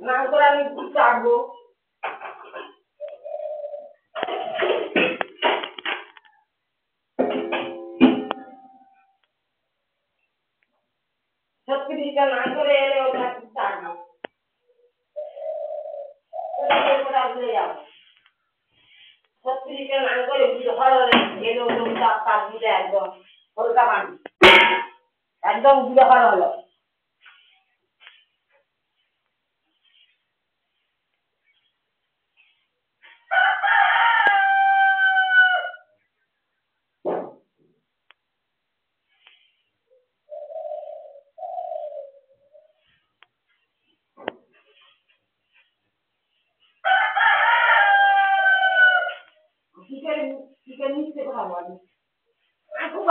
না করে আমি চাটবো। সত্যি দিকে না করে এলে ওটা চাটবো। সত্যি দিকে না করে ভালো এলে ওটা তার দিলে একদম হালকা পানি একদম গুঁড়ো করা হলো। চিকেন মিশতে কথা বলি আমি খুব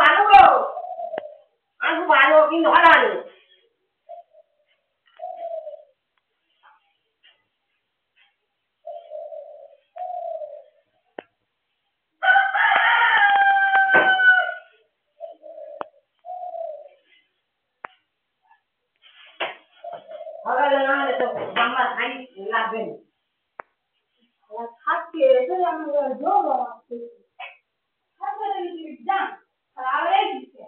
ভালো কিন্তু হারানো হারালে না হলে তো আমার খাই লাগবে না থাকতে এসে আমি জোর আছে জান খারাপে দিচ্ছে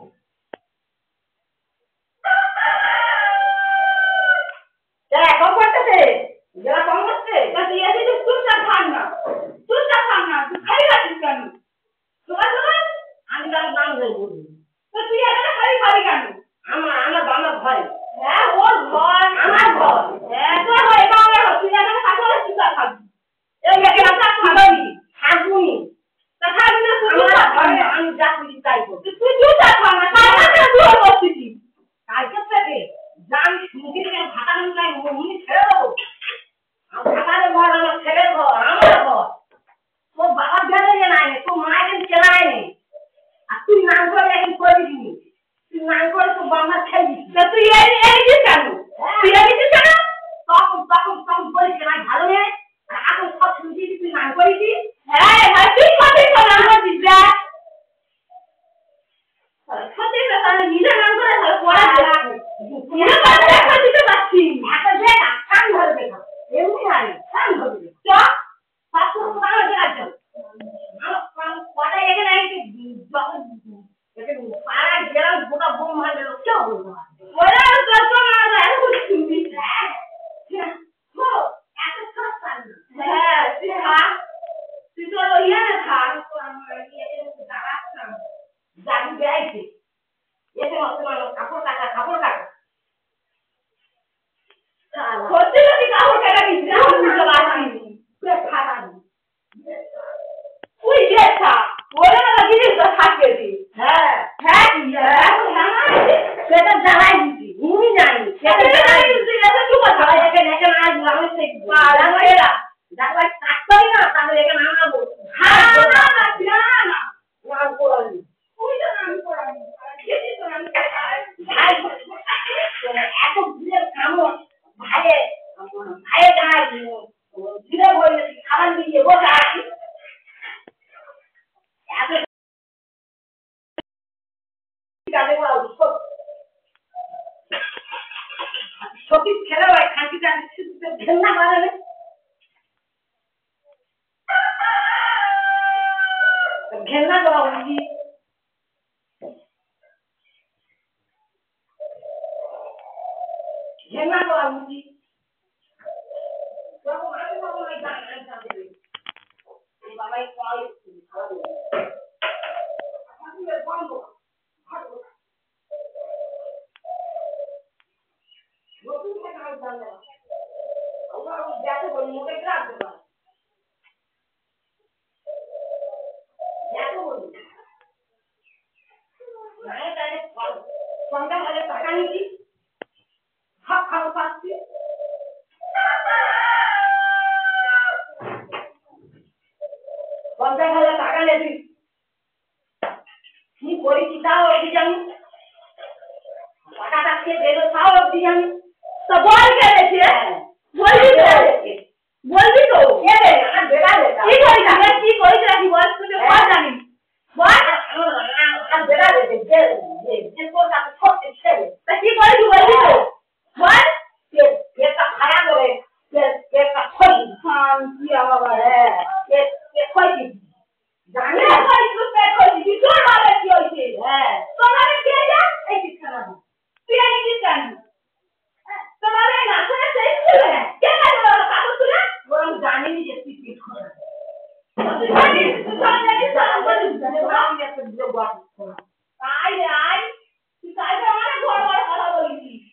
এখন করতেছে যারা কম করছে তা তুই এসে চুপচাপ থাক না তুই খাই রাখিস কেন তোমার আমি তার নাম ধরবো তো তুই এখানে খালি কেন আমার ঘরে হ্যাঁ ওর ঘর আমার ঘর হ্যাঁ তো এটা আমার ঘর তুই এখানে থাকলে চুপচাপ থাকবি এই এখানে থাকবি তা থাকবি না আমি যা খুশি তাই করবো তুই চুপচাপ থাক না কালকে তুই বসছিস কালকে থেকে জান মুখে ভাতা নাই মুনি ছেড়ে দেবো ভাতারে ঘর আমার ছেলের ঘর আমার ঘর তোর বাবার জানে নাই তোর মায়ের চেনা নেই আর তুই নাম করে এখন করে দিবি তুই নাম করে তো বাবা খাই দিবি তুই এই কেন তুই এই কেন তখন বলিস না ভালো নেই আর এখন সব শুনছি তুই নাম করেছি হ্যাঁ তুই সঠিক নাম করেছিস সঠিক তাহলে নিজে নাম করে তাহলে পড়া দিতে পারছি একটা যে কান ধরবে না এমনি নাই কান ধরবে চ পাঁচশো টাকা আছে কটা এখানে আইছে যখন পাড়া গেলাম গোটা বোম মারবে কেউ বলবো না ওরা তো না এত শুনবি হ্যাঁ এত সস্তা হ্যাঁ তুই তো ইয়ে থাক আমার ইয়ে দাঁড়াচ্ছিলাম জানি বেড়াইছে এসে তোমার কাপড় কাটা সত্যি যদি কাপড় কাটা দিচ্ছি আমি বুঝতে পারছি খাটানি তুই যেটা বলে না জিনিস তো থাকবে হ্যাঁ সেটা জ্বালাই দিচ্ছি উনি জানি সেটা জ্বালাই দিচ্ছি চুপ জ্বালাই এখানে আজ আমি জ্বালাই কাটতেই না তাহলে এখানে আনাবো না করালি তুই তো নাম করালি এত দিনের কামড় ভাইয়ে গায়ে দিলে বলে খাবার দিয়ে বসে আছি সঠিক খেলা হয় খাঁটি ঘেন্না করে ঘেন্না করা উচিত ঘেন্না করা উচিত বাবাই বন্ধ নতুন আমরা দেখো বলি মোটে রাখতে পারি দেখো বলি সন্ধ্যা হলে টাকা নিচ্ছি সব খাবো পাচ্ছি 50,000 টাকা নেবি কি করেছি তাও অবধি জানি টাকাটা খেয়ে দেবো তাও অবধি জানি তো বল কে রেখে বলবি তো আর বেড়া কি করিস রাখি বল তুই বল জানি বল আর বেড়া রেখে যে তোর কাছে ছোট ছেলে তা কি করিস বলবি তো বল এটা খায়া করে কি বাবা রে এ কইছি জানি না কই তো পে কইছি তোর ভালো কি হইছে হ্যাঁ তোমার কে যা এই ঠিকানা তুই এই ঠিকানা তোমার এই না করে সেই ছিল না কে কাজ করলো কাজ তুলে বরং জানি নি যে তুই কি করে তুই জানি সারা বলি জানি আমি একটা দিলে বাদ আই আই তুই কাজ আমার ঘর ঘর কথা বলিস